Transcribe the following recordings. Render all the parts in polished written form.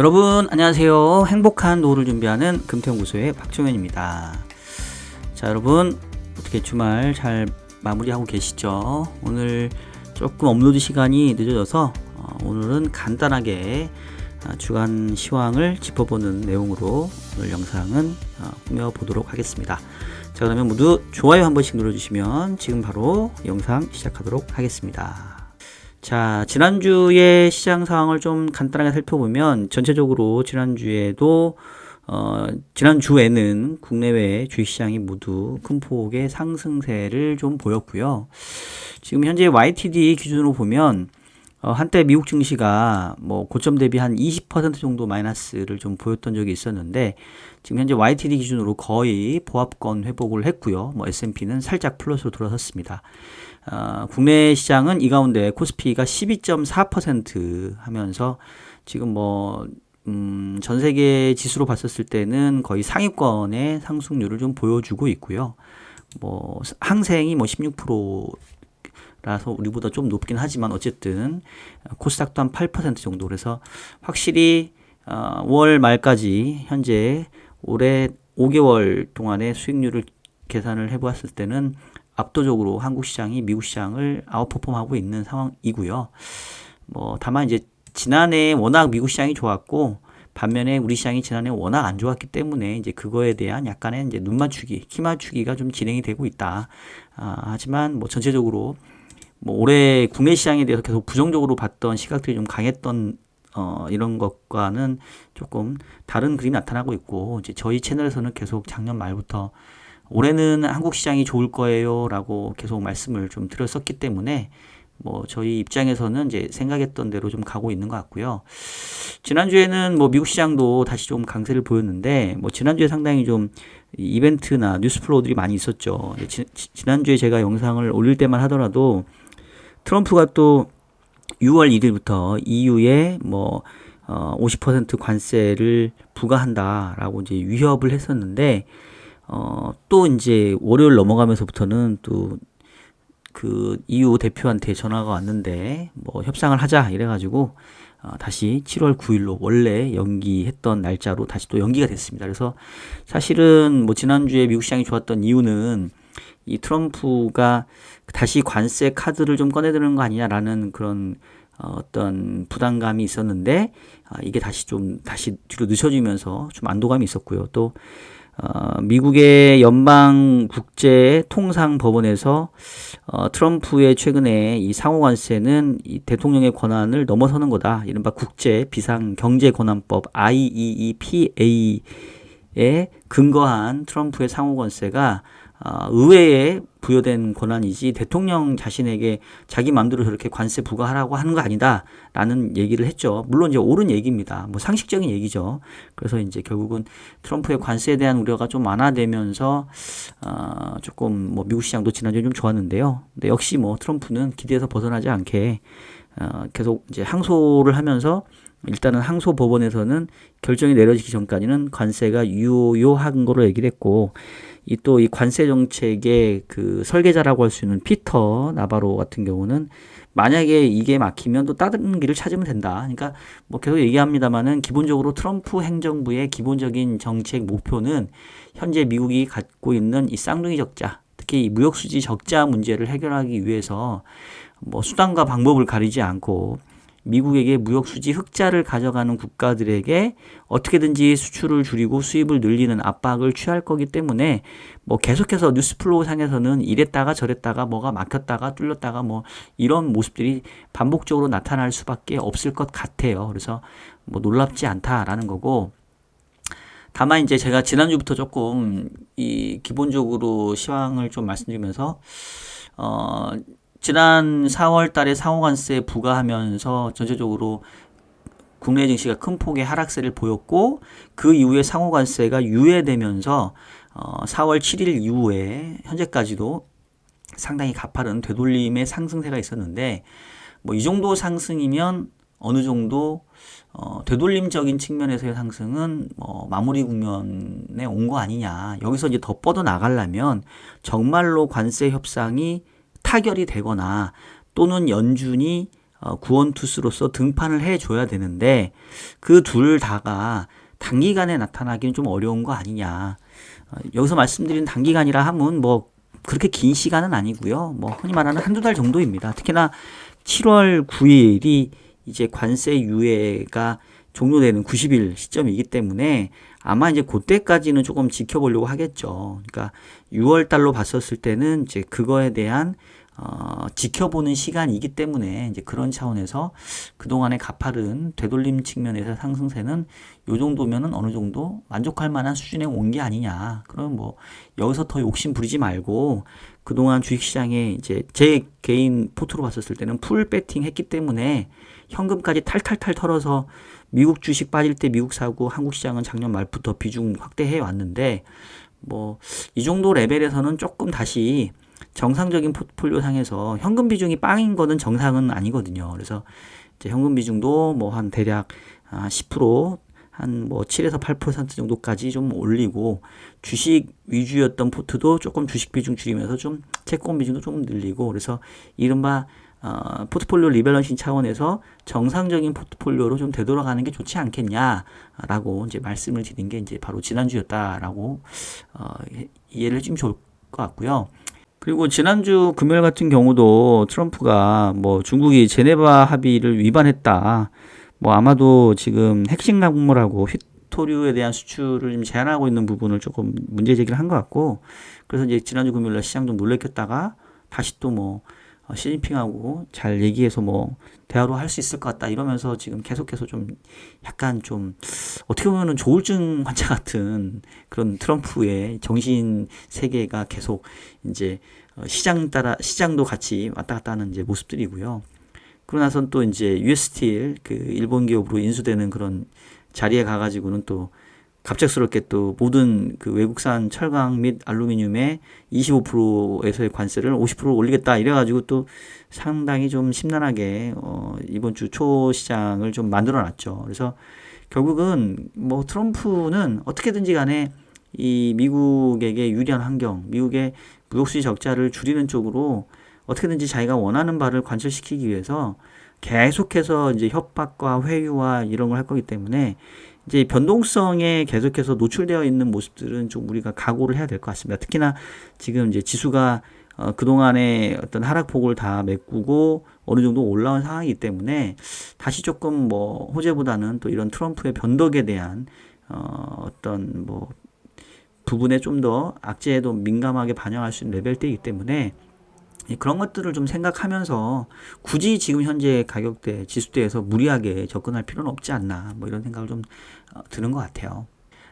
여러분 안녕하세요. 행복한 노후를 준비하는 금태연구소의 박종현입니다. 자, 여러분 어떻게 주말 잘 마무리하고 계시죠? 오늘 조금 업로드 시간이 늦어져서 오늘은 간단하게 주간 시황을 짚어보는 내용으로 오늘 영상은 꾸며보도록 하겠습니다. 자, 그러면 모두 좋아요 한 번씩 눌러주시면 지금 바로 영상 시작하도록 하겠습니다. 자, 지난주의 시장 상황을 좀 간단하게 살펴보면 전체적으로 지난주에는 국내외 주식시장이 모두 큰 폭의 상승세를 좀 보였고요. 지금 현재 YTD 기준으로 보면 한때 미국 증시가 고점 대비 한 20% 정도 마이너스를 좀 보였던 적이 있었는데 지금 현재 YTD 기준으로 거의 보합권 회복을 했고요. S&P는 살짝 플러스로 돌아섰습니다. 국내 시장은 이 가운데 코스피가 12.4% 하면서 지금 전 세계 지수로 봤었을 때는 거의 상위권의 상승률을 좀 보여주고 있고요. 항생이 16% 라서 우리보다 좀 높긴 하지만 어쨌든 코스닥도 한 8% 정도. 그래서 확실히 5월 말까지 현재 올해 5개월 동안의 수익률을 계산을 해보았을 때는 압도적으로 한국 시장이 미국 시장을 아웃퍼폼하고 있는 상황이고요. 다만 이제 지난해 워낙 미국 시장이 좋았고 반면에 우리 시장이 지난해 워낙 안 좋았기 때문에 이제 그거에 대한 약간의 이제 눈 맞추기, 키 맞추기가 좀 진행이 되고 있다. 하지만 전체적으로 올해 국내 시장에 대해서 계속 부정적으로 봤던 시각들이 좀 강했던 이런 것과는 조금 다른 그림이 나타나고 있고, 이제 저희 채널에서는 계속 작년 말부터 올해는 한국 시장이 좋을 거예요 라고 계속 말씀을 좀 드렸었기 때문에 저희 입장에서는 이제 생각했던 대로 좀 가고 있는 것 같고요. 지난주에는 미국 시장도 다시 좀 강세를 보였는데 지난주에 상당히 좀 이벤트나 뉴스 플로우들이 많이 있었죠. 지난주에 제가 영상을 올릴 때만 하더라도 트럼프가 또 6월 1일부터 EU에 50% 관세를 부과한다라고 이제 위협을 했었는데 또 이제 월요일 넘어가면서부터는 또 그 EU 대표한테 전화가 왔는데 협상을 하자 이래가지고 다시 7월 9일로 원래 연기했던 날짜로 다시 또 연기가 됐습니다. 그래서 사실은 지난주에 미국 시장이 좋았던 이유는 이 트럼프가 다시 관세 카드를 좀 꺼내드는 거 아니냐라는 그런 어떤 부담감이 있었는데 이게 다시 뒤로 늦춰지면서 좀 안도감이 있었고요. 또 미국의 연방국제통상법원에서 트럼프의 최근에 이 상호관세는 이 대통령의 권한을 넘어서는 거다. 이른바 국제비상경제권한법 IEEPA에 근거한 트럼프의 상호관세가 의회에 부여된 권한이지 대통령 자신에게 자기 마음대로 저렇게 관세 부과하라고 하는 거 아니다 라는 얘기를 했죠. 물론 이제 옳은 얘기입니다. 상식적인 얘기죠. 그래서 이제 결국은 트럼프의 관세에 대한 우려가 좀 완화되면서 조금 미국 시장도 지난주에 좀 좋았는데요. 근데 역시 트럼프는 기대에서 벗어나지 않게 계속 이제 항소를 하면서 일단은 항소 법원에서는 결정이 내려지기 전까지는 관세가 유효한 거로 얘기를 했고, 이 관세 정책의 그 설계자라고 할 수 있는 피터 나바로 같은 경우는 만약에 이게 막히면 또 다른 길을 찾으면 된다. 그러니까 계속 얘기합니다만은 기본적으로 트럼프 행정부의 기본적인 정책 목표는 현재 미국이 갖고 있는 이 쌍둥이 적자, 특히 이 무역 수지 적자 문제를 해결하기 위해서 수단과 방법을 가리지 않고 미국에게 무역 수지 흑자를 가져가는 국가들에게 어떻게든지 수출을 줄이고 수입을 늘리는 압박을 취할 거기 때문에 계속해서 뉴스 플로우 상에서는 이랬다가 저랬다가 뭐가 막혔다가 뚫렸다가 이런 모습들이 반복적으로 나타날 수밖에 없을 것 같아요. 그래서 놀랍지 않다라는 거고, 다만 이제 제가 지난주부터 조금 이 기본적으로 시황을 좀 말씀드리면서 지난 4월 달에 상호관세 부과하면서 전체적으로 국내 증시가 큰 폭의 하락세를 보였고, 그 이후에 상호관세가 유예되면서 4월 7일 이후에 현재까지도 상당히 가파른 되돌림의 상승세가 있었는데 이 정도 상승이면 어느 정도 되돌림적인 측면에서의 상승은 마무리 국면에 온 거 아니냐. 여기서 이제 더 뻗어 나가려면 정말로 관세 협상이 타결이 되거나 또는 연준이 구원투수로서 등판을 해줘야 되는데 그 둘 다가 단기간에 나타나기는 좀 어려운 거 아니냐. 여기서 말씀드린 단기간이라 함은 뭐 그렇게 긴 시간은 아니고요. 뭐 흔히 말하는 한두 달 정도입니다. 특히나 7월 9일이 이제 관세 유예가 종료되는 90일 시점이기 때문에 아마 이제 그때까지는 조금 지켜보려고 하겠죠. 그러니까 6월 달로 봤었을 때는 이제 그거에 대한 지켜보는 시간이기 때문에 이제 그런 차원에서 그동안의 가파른 되돌림 측면에서 상승세는 요 정도면은 어느 정도 만족할 만한 수준에 온 게 아니냐. 그럼 뭐 여기서 더 욕심 부리지 말고 그동안 주식시장에 이제 제 개인 포트로 봤었을 때는 풀 배팅 했기 때문에 현금까지 탈탈탈 털어서 미국 주식 빠질 때 미국 사고 한국 시장은 작년 말부터 비중 확대해 왔는데 뭐 이 정도 레벨에서는 조금 다시 정상적인 포트폴리오 상에서 현금 비중이 빵인 거는 정상은 아니거든요. 그래서 이제 현금 비중도 뭐 한 대략 10% 한 뭐 7에서 8% 정도까지 좀 올리고 주식 위주였던 포트도 조금 주식 비중 줄이면서 좀 채권 비중도 좀 늘리고 그래서 이른바 포트폴리오 리밸런싱 차원에서 정상적인 포트폴리오로 좀 되돌아가는 게 좋지 않겠냐라고 이제 말씀을 드린 게 이제 바로 지난주였다라고 이해를 해주면 좋을 것 같고요. 그리고 지난주 금요일 같은 경우도 트럼프가 뭐 중국이 제네바 합의를 위반했다. 뭐 아마도 지금 핵심 작물하고 휘토류에 대한 수출을 좀 제한하고 있는 부분을 조금 문제 제기를 한 것 같고 그래서 이제 지난주 금요일날 시장 좀 놀래켰다가 다시 또 뭐 시진핑하고 잘 얘기해서 뭐 대화로 할 수 있을 것 같다 이러면서 지금 계속해서 좀 약간 좀 어떻게 보면은 조울증 환자 같은 그런 트럼프의 정신 세계가 계속 이제 시장도 같이 왔다 갔다 하는 이제 모습들이고요. 그러고 나선 또 이제 US 스틸 그 일본 기업으로 인수되는 그런 자리에 가가지고는 또 갑작스럽게 또 모든 그 외국산 철강 및 알루미늄의 25%에서의 관세를 50%로 올리겠다 이래가지고 또 상당히 좀 심란하게 이번 주 초 시장을 좀 만들어놨죠. 그래서 결국은 뭐 트럼프는 어떻게든지 간에 이 미국에게 유리한 환경, 미국의 무역수지 적자를 줄이는 쪽으로 어떻게든지 자기가 원하는 바를 관철시키기 위해서 계속해서 이제 협박과 회유와 이런 걸 할 거기 때문에 이제 변동성에 계속해서 노출되어 있는 모습들은 좀 우리가 각오를 해야 될 것 같습니다. 특히나 지금 이제 지수가 그동안의 어떤 하락폭을 다 메꾸고 어느 정도 올라온 상황이기 때문에 다시 조금 뭐 호재보다는 또 이런 트럼프의 변덕에 대한 어떤 뭐 부분에 좀 더 악재에도 민감하게 반영할 수 있는 레벨대이기 때문에 그런 것들을 좀 생각하면서 굳이 지금 현재 가격대 지수대에서 무리하게 접근할 필요는 없지 않나 뭐 이런 생각을 좀 드는 것 같아요.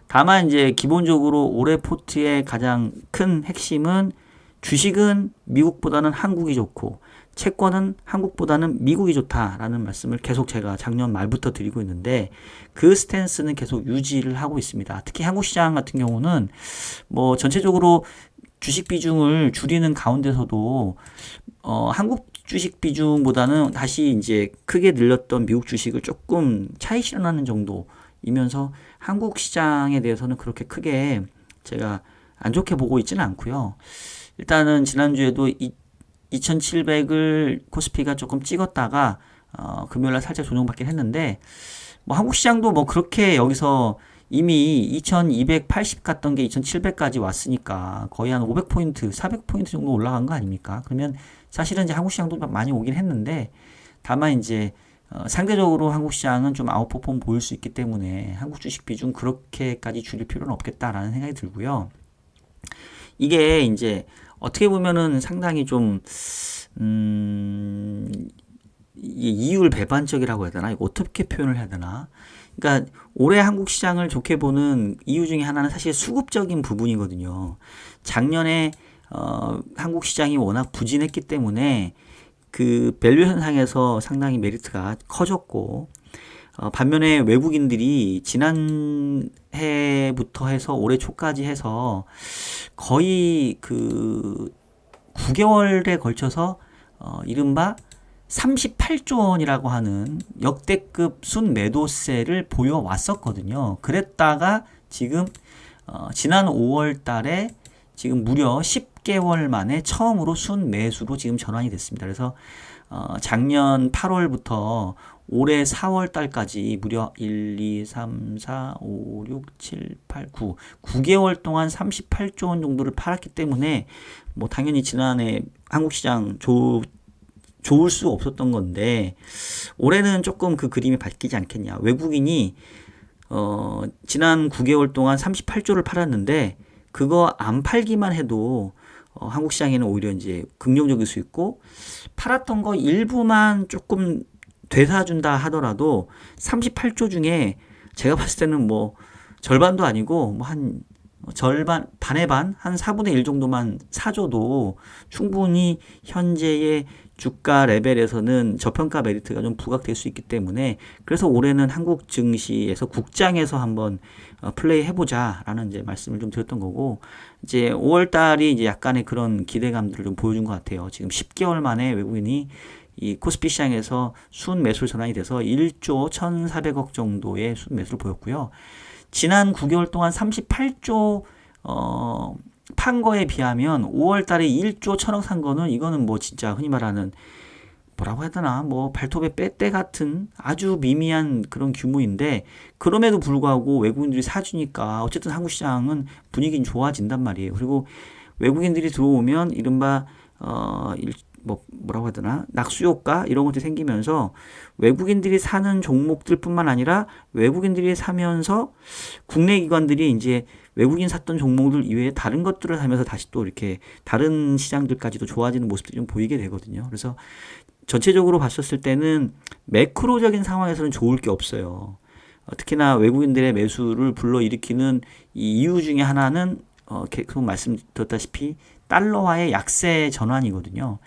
다만 이제 기본적으로 올해 포트의 가장 큰 핵심은 주식은 미국보다는 한국이 좋고 채권은 한국보다는 미국이 좋다라는 말씀을 계속 제가 작년 말부터 드리고 있는데 그 스탠스는 계속 유지를 하고 있습니다. 특히 한국 시장 같은 경우는 뭐 전체적으로 주식 비중을 줄이는 가운데서도 한국 주식 비중보다는 다시 이제 크게 늘렸던 미국 주식을 조금 차익 실현하는 정도이면서 한국 시장에 대해서는 그렇게 크게 제가 안 좋게 보고 있지는 않고요. 일단은 지난주에도 2700을 코스피가 조금 찍었다가 금요일날 살짝 조정받긴 했는데 뭐 한국 시장도 뭐 그렇게 여기서 이미 2280 갔던 게 2700까지 왔으니까 거의 한 500포인트, 400포인트 정도 올라간 거 아닙니까? 그러면 사실은 이제 한국 시장도 많이 오긴 했는데 다만 이제 상대적으로 한국 시장은 좀 아웃퍼폼 보일 수 있기 때문에 한국 주식 비중 그렇게까지 줄일 필요는 없겠다라는 생각이 들고요. 이게 이제 어떻게 보면은 상당히 좀 이율 배반적이라고 해야 되나? 이거 어떻게 표현을 해야 되나? 그러니까 올해 한국 시장을 좋게 보는 이유 중에 하나는 사실 수급적인 부분이거든요. 작년에 한국 시장이 워낙 부진했기 때문에 그 밸류에이션 상에서 상당히 메리트가 커졌고 반면에 외국인들이 지난해부터 해서 올해 초까지 해서 거의 그 9개월에 걸쳐서 이른바 38조 원이라고 하는 역대급 순매도세를 보여왔었거든요. 그랬다가 지금 지난 5월 달에 지금 무려 10개월 만에 처음으로 순매수로 지금 전환이 됐습니다. 그래서 작년 8월부터 올해 4월 달까지 무려 1, 2, 3, 4, 5, 6, 7, 8, 9, 9개월 동안 38조 원 정도를 팔았기 때문에 뭐 당연히 지난해 한국 시장 좋을 수 없었던 건데 올해는 조금 그 그림이 바뀌지 않겠냐. 외국인이 지난 9개월 동안 38조를 팔았는데 그거 안 팔기만 해도 한국 시장에는 오히려 이제 긍정적일 수 있고 팔았던 거 일부만 조금 되사준다 하더라도 38조 중에 제가 봤을 때는 뭐 절반도 아니고 뭐 한 절반, 반의 반, 한 4분의 1 정도만 사줘도 충분히 현재의 주가 레벨에서는 저평가 메리트가 좀 부각될 수 있기 때문에 그래서 올해는 한국 증시에서 국장에서 한번 플레이 해보자라는 이제 말씀을 좀 드렸던 거고 이제 5월 달이 이제 약간의 그런 기대감들을 좀 보여준 것 같아요. 지금 10개월 만에 외국인이 이 코스피 시장에서 순 매수 전환이 돼서 1조 1,400억 정도의 순 매수를 보였고요. 지난 9개월 동안 38조 판 거에 비하면 5월 달에 1조 1,000억 산 거는 이거는 뭐 진짜 흔히 말하는 뭐라고 해야 되나 뭐 발톱에 빼떼 같은 아주 미미한 그런 규모인데 그럼에도 불구하고 외국인들이 사주니까 어쨌든 한국 시장은 분위기는 좋아진단 말이에요. 그리고 외국인들이 들어오면 이른바 뭐라고 해야 되나 낙수효과 이런 것들이 생기면서 외국인들이 사는 종목들뿐만 아니라 외국인들이 사면서 국내 기관들이 이제 외국인 샀던 종목들 이외에 다른 것들을 사면서 다시 또 이렇게 다른 시장들까지도 좋아지는 모습들이 좀 보이게 되거든요. 그래서 전체적으로 봤었을 때는 매크로적인 상황에서는 좋을 게 없어요. 특히나 외국인들의 매수를 불러일으키는 이 이유 중에 하나는 계속 말씀드렸다시피 달러화의 약세 전환이거든요.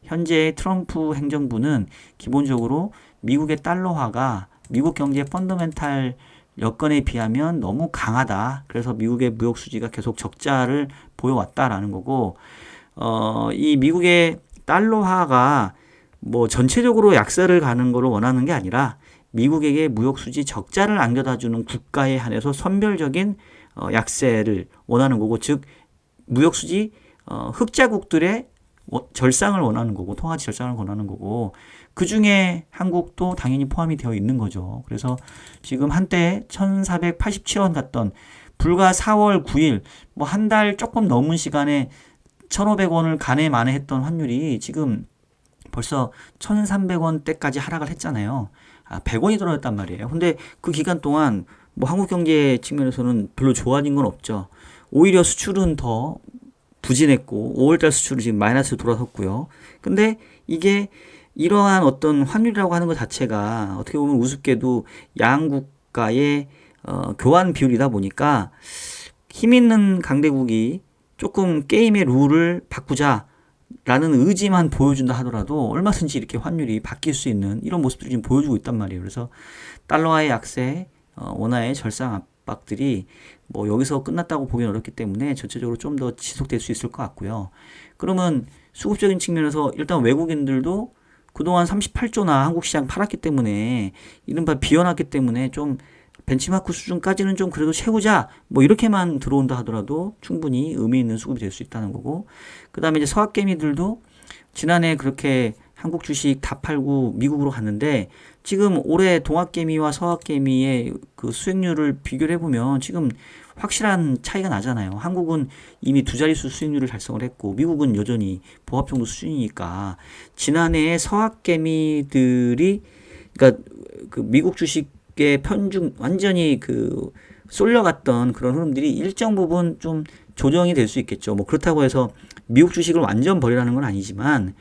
현재 트럼프 행정부는 기본적으로 미국의 달러화가 미국 경제의 펀더멘탈 여건에 비하면 너무 강하다. 그래서 미국의 무역 수지가 계속 적자를 보여왔다라는 거고, 이 미국의 달러화가 뭐 전체적으로 약세를 가는 거를 원하는 게 아니라 미국에게 무역 수지 적자를 안겨다 주는 국가에 한해서 선별적인 약세를 원하는 거고, 즉 무역 수지 흑자국들의 절상을 원하는 거고 통화지 절상을 원하는 거고 그 중에 한국도 당연히 포함이 되어 있는 거죠. 그래서 지금 한때 1,487원 갔던 불과 4월 9일 뭐 한 달 조금 넘은 시간에 1,500원을 가네 마네 했던 환율이 지금 벌써 1,300원대까지 하락을 했잖아요. 100원이 떨어졌단 말이에요. 근데 그 기간 동안 뭐 한국 경제 측면에서는 별로 좋아진 건 없죠. 오히려 수출은 더 부진했고 5월달 수출이 지금 마이너스로 돌아섰고요. 근데 이게 이러한 어떤 환율이라고 하는 것 자체가 어떻게 보면 우습게도 양국가의 교환 비율이다 보니까 힘 있는 강대국이 조금 게임의 룰을 바꾸자라는 의지만 보여준다 하더라도 얼마든지 이렇게 환율이 바뀔 수 있는 이런 모습들이 지금 보여주고 있단 말이에요. 그래서 달러화의 약세, 원화의 절상 압박들이 뭐 여기서 끝났다고 보기는 어렵기 때문에 전체적으로 좀 더 지속될 수 있을 것 같고요. 그러면 수급적인 측면에서 일단 외국인들도 그동안 38조나 한국 시장 팔았기 때문에 이른바 비워놨기 때문에 좀 벤치마크 수준까지는 좀 그래도 채우자 뭐 이렇게만 들어온다 하더라도 충분히 의미 있는 수급이 될 수 있다는 거고 그 다음에 이제 서학개미들도 지난해 그렇게 한국 주식 다 팔고 미국으로 갔는데 지금 올해 동학개미와 서학개미의 그 수익률을 비교를 해보면 지금 확실한 차이가 나잖아요. 한국은 이미 두 자릿수 수익률을 달성을 했고 미국은 여전히 보합 정도 수준이니까 지난해에 서학개미들이 그러니까 그 미국 주식의 편중 완전히 그 쏠려갔던 그런 흐름들이 일정 부분 좀 조정이 될 수 있겠죠. 뭐 그렇다고 해서 미국 주식을 완전 버리라는 건 아니지만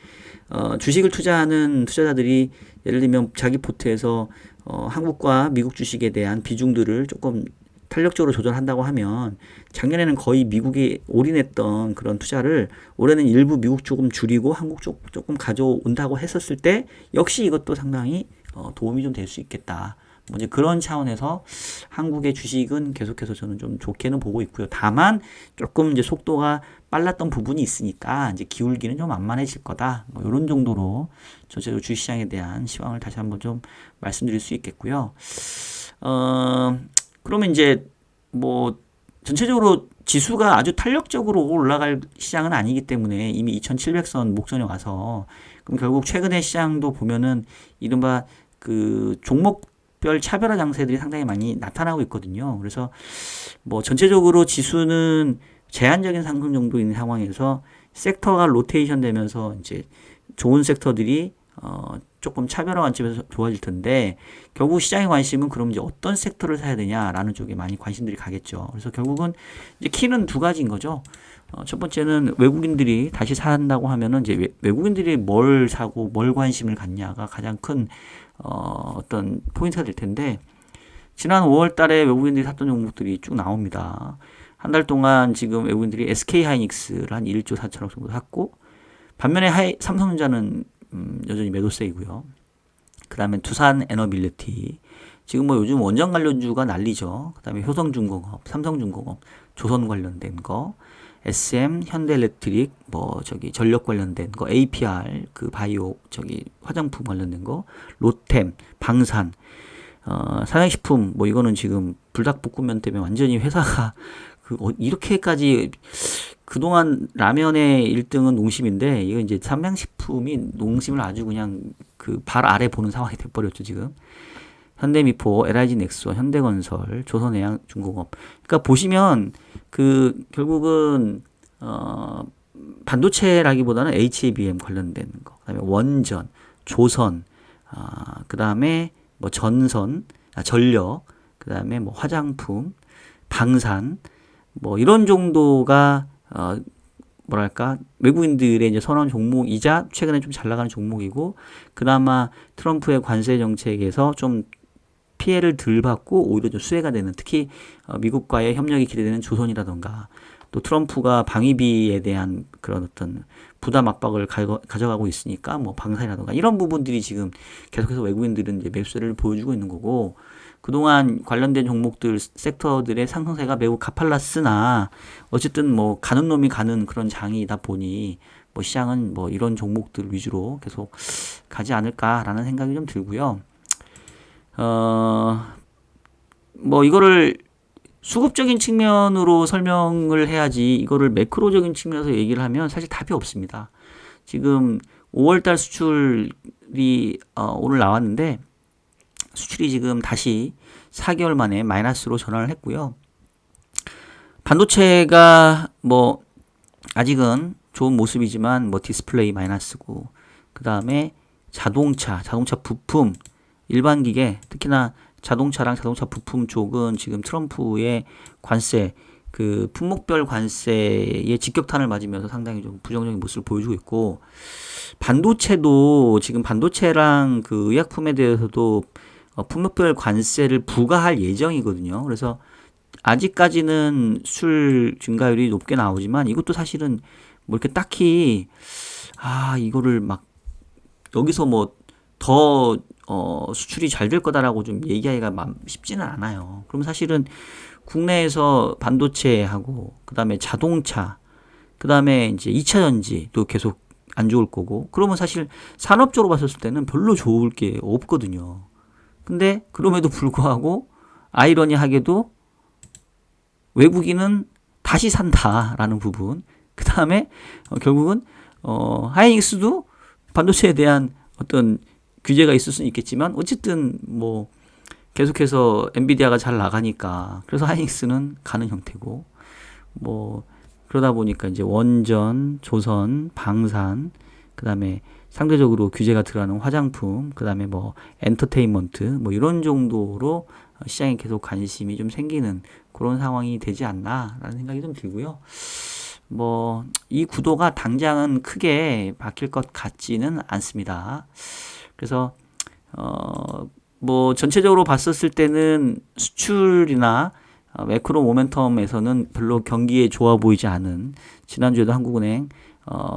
주식을 투자하는 투자자들이 예를 들면 자기 포트에서 한국과 미국 주식에 대한 비중들을 조금 탄력적으로 조절한다고 하면 작년에는 거의 미국에 올인했던 그런 투자를 올해는 일부 미국 조금 줄이고 한국 쪽 조금 가져온다고 했었을 때 역시 이것도 상당히 도움이 좀 될 수 있겠다. 뭐 이제 그런 차원에서 한국의 주식은 계속해서 저는 좀 좋게는 보고 있고요. 다만 조금 이제 속도가 빨랐던 부분이 있으니까 이제 기울기는 좀 만만해질 거다. 뭐 이런 정도로 전체적으로 주식시장에 대한 시황을 다시 한번 좀 말씀드릴 수 있겠고요. 그러면 이제 뭐 전체적으로 지수가 아주 탄력적으로 올라갈 시장은 아니기 때문에 이미 2700선 목전에 와서 그럼 결국 최근에 시장도 보면은 이른바 그 종목별 차별화 장세들이 상당히 많이 나타나고 있거든요. 그래서 뭐 전체적으로 지수는 제한적인 상승 정도 있는 상황에서 섹터가 로테이션 되면서 이제 좋은 섹터들이 조금 차별화 관점에서 좋아질 텐데 결국 시장의 관심은 그럼 이제 어떤 섹터를 사야 되냐라는 쪽에 많이 관심들이 가겠죠. 그래서 결국은 이제 키는 두 가지인 거죠. 첫 번째는 외국인들이 다시 산다고 하면은 이제 외국인들이 뭘 사고 뭘 관심을 갖냐가 가장 큰 어떤 포인트가 될 텐데 지난 5월 달에 외국인들이 샀던 종목들이 쭉 나옵니다. 한 달 동안 지금 외국인들이 SK 하이닉스를 한 1조 4천억 정도 샀고 반면에 삼성전자는 여전히 매도세이고요. 그 다음에 두산 에너빌리티 지금 뭐 요즘 원전 관련주가 난리죠. 그 다음에 효성중공업, 삼성중공업, 조선 관련된 거, SM, 현대일렉트릭, 뭐 저기 전력 관련된 거, APR 그 바이오 저기 화장품 관련된 거, 로템, 방산, 사양식품 뭐 이거는 지금 불닭볶음면 때문에 완전히 회사가 이렇게까지 그동안 라면의 1등은 농심인데 이거 이제 삼양식품이 농심을 아주 그냥 그 발 아래 보는 상황이 돼버렸죠 지금. 현대미포, LIG넥스원, 현대건설, 조선해양중공업. 그러니까 보시면 그 결국은 반도체라기보다는 HBM 관련된 거, 그다음에 원전, 조선, 그다음에 뭐 전선, 전력, 그다음에 뭐 화장품, 방산, 뭐 이런 정도가 뭐랄까 외국인들의 이제 선호하는 종목이자 최근에 좀 잘 나가는 종목이고 그나마 트럼프의 관세 정책에서 좀 피해를 덜 받고 오히려 좀 수혜가 되는 특히 미국과의 협력이 기대되는 조선이라던가 또 트럼프가 방위비에 대한 그런 어떤 부담 압박을 가져가고 있으니까 뭐 방산이라던가 이런 부분들이 지금 계속해서 외국인들은 이제 매수세를 보여주고 있는 거고 그동안 관련된 종목들 섹터들의 상승세가 매우 가팔랐으나 어쨌든 뭐 가는 놈이 가는 그런 장이다 보니 뭐 시장은 뭐 이런 종목들 위주로 계속 가지 않을까라는 생각이 좀 들고요. 뭐 이거를 수급적인 측면으로 설명을 해야지 이거를 매크로적인 측면에서 얘기를 하면 사실 답이 없습니다. 지금 5월달 수출이 오늘 나왔는데 수출이 지금 다시 4개월 만에 마이너스로 전환을 했고요. 반도체가 뭐 아직은 좋은 모습이지만 뭐 디스플레이 마이너스고 그 다음에 자동차 부품, 일반 기계 특히나 자동차랑 자동차 부품 쪽은 지금 트럼프의 관세 그 품목별 관세의 직격탄을 맞으면서 상당히 좀 부정적인 모습을 보여주고 있고 반도체도 지금 반도체랑 그 의약품에 대해서도 품목별 관세를 부과할 예정이거든요. 그래서 아직까지는 수출 증가율이 높게 나오지만 이것도 사실은 뭐 이렇게 딱히 이거를 막 여기서 뭐 더 수출이 잘 될 거다라고 좀 얘기하기가 쉽지는 않아요. 그럼 사실은 국내에서 반도체하고 그다음에 자동차 그다음에 이제 2차 전지도 계속 안 좋을 거고 그러면 사실 산업적으로 봤을 때는 별로 좋을 게 없거든요. 근데 그럼에도 불구하고 아이러니하게도 외국인은 다시 산다라는 부분. 그 다음에 결국은 하이닉스도 반도체에 대한 어떤 규제가 있을 수는 있겠지만 어쨌든 뭐 계속해서 엔비디아가 잘 나가니까 그래서 하이닉스는 가는 형태고 뭐 그러다 보니까 이제 원전, 조선, 방산 그 다음에 상대적으로 규제가 들어가는 화장품, 그 다음에 뭐 엔터테인먼트, 뭐 이런 정도로 시장에 계속 관심이 좀 생기는 그런 상황이 되지 않나라는 생각이 좀 들고요. 뭐 이 구도가 당장은 크게 바뀔 것 같지는 않습니다. 그래서 뭐 전체적으로 봤었을 때는 수출이나 매크로 모멘텀에서는 별로 경기에 좋아 보이지 않은 지난주에도 한국은행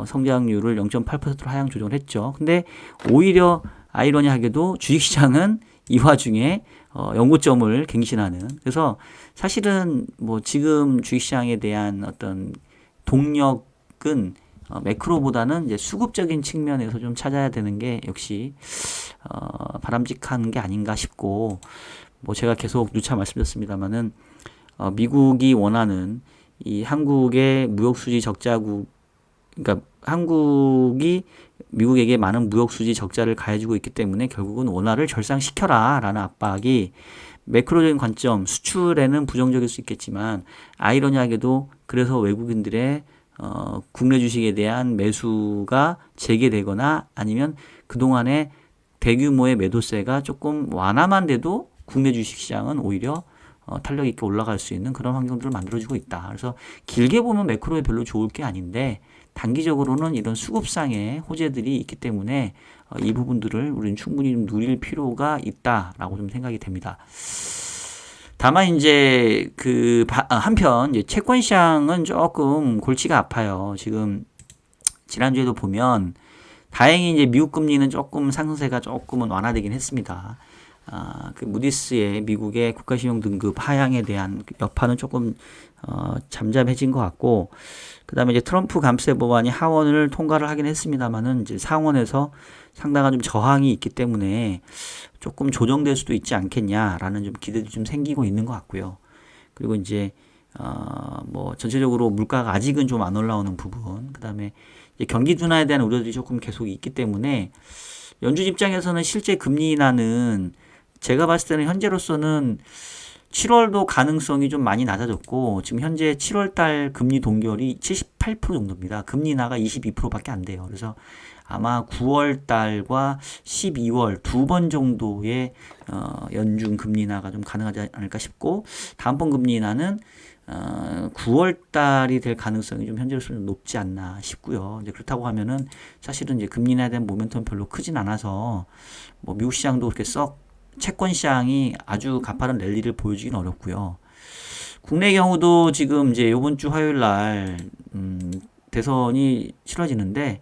성장률을 0.8%로 하향 조정을 했죠. 근데 오히려 아이러니하게도 주식시장은 이 와중에 연고점을 갱신하는 그래서 사실은 뭐 지금 주식시장에 대한 어떤 동력은 매크로보다는 이제 수급적인 측면에서 좀 찾아야 되는 게 역시 바람직한 게 아닌가 싶고 뭐 제가 계속 누차 말씀드렸습니다만은 미국이 원하는 이 한국의 무역수지 적자국에 그러니까 한국이 미국에게 많은 무역 수지 적자를 가해주고 있기 때문에 결국은 원화를 절상시켜라라는 압박이 매크로적인 관점, 수출에는 부정적일 수 있겠지만 아이러니하게도 그래서 외국인들의 국내 주식에 대한 매수가 재개되거나 아니면 그동안에 대규모의 매도세가 조금 완화만 돼도 국내 주식시장은 오히려 탄력 있게 올라갈 수 있는 그런 환경들을 만들어주고 있다. 그래서 길게 보면 매크로에 별로 좋을 게 아닌데 단기적으로는 이런 수급상의 호재들이 있기 때문에 이 부분들을 우리는 충분히 좀 누릴 필요가 있다라고 좀 생각이 됩니다. 다만 이제 한편 이제 채권 시장은 조금 골치가 아파요. 지금 지난주에도 보면 다행히 이제 미국 금리는 조금 상승세가 조금은 완화되긴 했습니다. 그 무디스의 미국의 국가신용 등급 하향에 대한 여파는 조금 잠잠해진 것 같고, 그 다음에 이제 트럼프 감세 법안이 하원을 통과를 하긴 했습니다만은 이제 상원에서 상당한 좀 저항이 있기 때문에 조금 조정될 수도 있지 않겠냐라는 좀 기대도 좀 생기고 있는 것 같고요. 그리고 이제 뭐 전체적으로 물가가 아직은 좀 안 올라오는 부분, 그 다음에 경기 둔화에 대한 우려들이 조금 계속 있기 때문에 연준 입장에서는 실제 금리 인하는 제가 봤을 때는 현재로서는 7월도 가능성이 좀 많이 낮아졌고 지금 현재 7월 달 금리 동결이 78% 정도입니다. 금리 인하가 22%밖에 안 돼요. 그래서 아마 9월 달과 12월 두 번 정도의 연준 금리 인하가 좀 가능하지 않을까 싶고 다음번 금리 인하는 9월 달이 될 가능성이 좀 현재로서는 높지 않나 싶고요. 이제 그렇다고 하면은 사실은 이제 금리 인하에 대한 모멘텀이 별로 크진 않아서 뭐 미국 시장도 그렇게 썩 채권 시장이 아주 가파른 랠리를 보여주기는 어렵고요. 국내 경우도 지금 이제 이번 주 화요일 날 대선이 치러지는데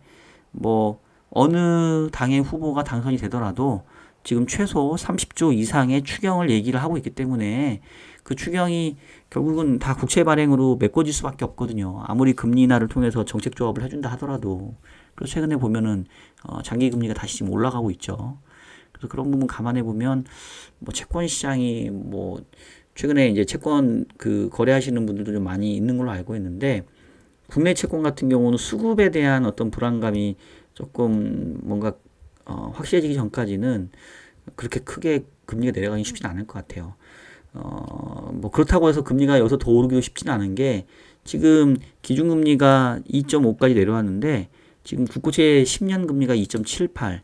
뭐 어느 당의 후보가 당선이 되더라도 지금 최소 30조 이상의 추경을 얘기를 하고 있기 때문에 그 추경이 결국은 다 국채 발행으로 메꿔질 수밖에 없거든요. 아무리 금리 인하를 통해서 정책 조합을 해준다 하더라도. 그래서 최근에 보면은 장기 금리가 다시 지금 올라가고 있죠. 그래서 그런 부분 감안해 보면 뭐 채권 시장이 뭐 최근에 이제 채권 거래하시는 분들도 좀 많이 있는 걸로 알고 있는데 국내 채권 같은 경우는 수급에 대한 어떤 불안감이 조금 뭔가 확실해지기 전까지는 그렇게 크게 금리가 내려가기 쉽지는 않을 것 같아요. 뭐 그렇다고 해서 금리가 여기서 더 오르기도 쉽지는 않은 게 지금 기준금리가 2.5까지 내려왔는데 지금 국고채 10년 금리가 2.78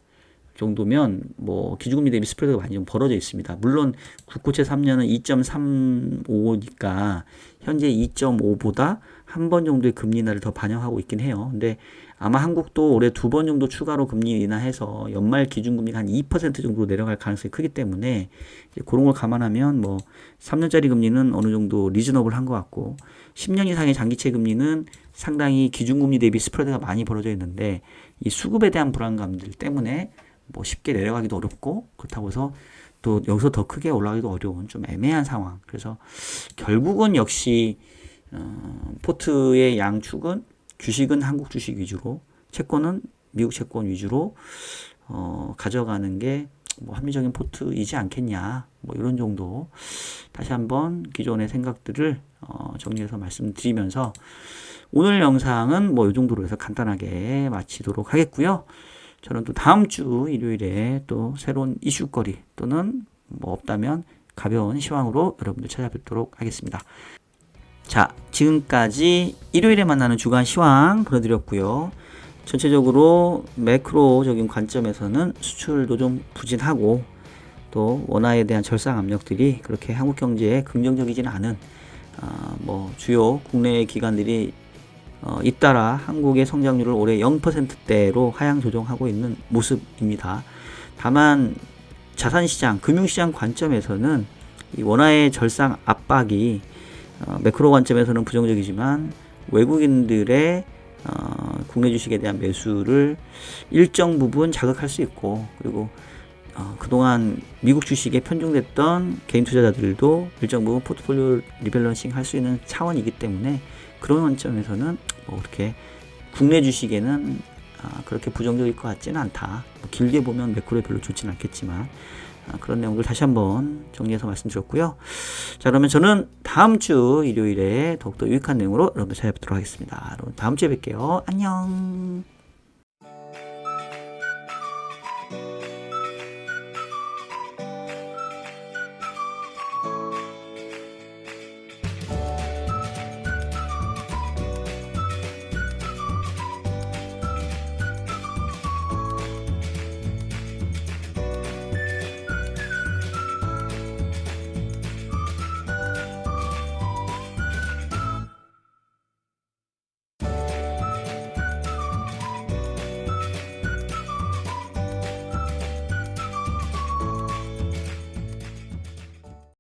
정도면 뭐 기준금리 대비 스프레드가 많이 좀 벌어져 있습니다. 물론 국고채 3년은 2.35니까 현재 2.5보다 한 번 정도의 금리 인하를 더 반영하고 있긴 해요. 근데 아마 한국도 올해 두 번 정도 추가로 금리 인하해서 연말 기준금리가 한 2% 정도 내려갈 가능성이 크기 때문에 그런 걸 감안하면 뭐 3년짜리 금리는 어느 정도 리즈너블한 것 같고 10년 이상의 장기채 금리는 상당히 기준금리 대비 스프레드가 많이 벌어져 있는데 이 수급에 대한 불안감들 때문에 뭐 쉽게 내려가기도 어렵고 그렇다고 해서 또 여기서 더 크게 올라가기도 어려운 좀 애매한 상황. 그래서 결국은 역시 포트의 양축은 주식은 한국 주식 위주로 채권은 미국 채권 위주로 가져가는 게 뭐 합리적인 포트이지 않겠냐 뭐 이런 정도 다시 한번 기존의 생각들을 정리해서 말씀드리면서 오늘 영상은 뭐 이 정도로 해서 간단하게 마치도록 하겠고요. 저는 또 다음 주 일요일에 또 새로운 이슈거리 또는 뭐 없다면 가벼운 시황으로 여러분들 찾아뵙도록 하겠습니다. 자, 지금까지 일요일에 만나는 주간 시황 보내드렸고요. 전체적으로 매크로적인 관점에서는 수출도 좀 부진하고 또 원화에 대한 절상 압력들이 그렇게 한국 경제에 긍정적이지는 않은 뭐 주요 국내 기관들이 잇따라 한국의 성장률을 올해 0%대로 하향 조정하고 있는 모습입니다. 다만 자산시장, 금융시장 관점에서는 이 원화의 절상 압박이 매크로 관점에서는 부정적이지만 외국인들의 국내 주식에 대한 매수를 일정 부분 자극할 수 있고 그리고 그동안 미국 주식에 편중됐던 개인 투자자들도 일정 부분 포트폴리오 리밸런싱 할 수 있는 차원이기 때문에 그런 관점에서는 뭐 그렇게 국내 주식에는 그렇게 부정적일 것 같지는 않다. 뭐 길게 보면 매크로에 별로 좋지는 않겠지만 그런 내용들 다시 한번 정리해서 말씀드렸고요. 자, 그러면 저는 다음 주 일요일에 더욱더 유익한 내용으로 여러분들 찾아뵙도록 하겠습니다. 여러분 다음 주에 뵐게요. 안녕.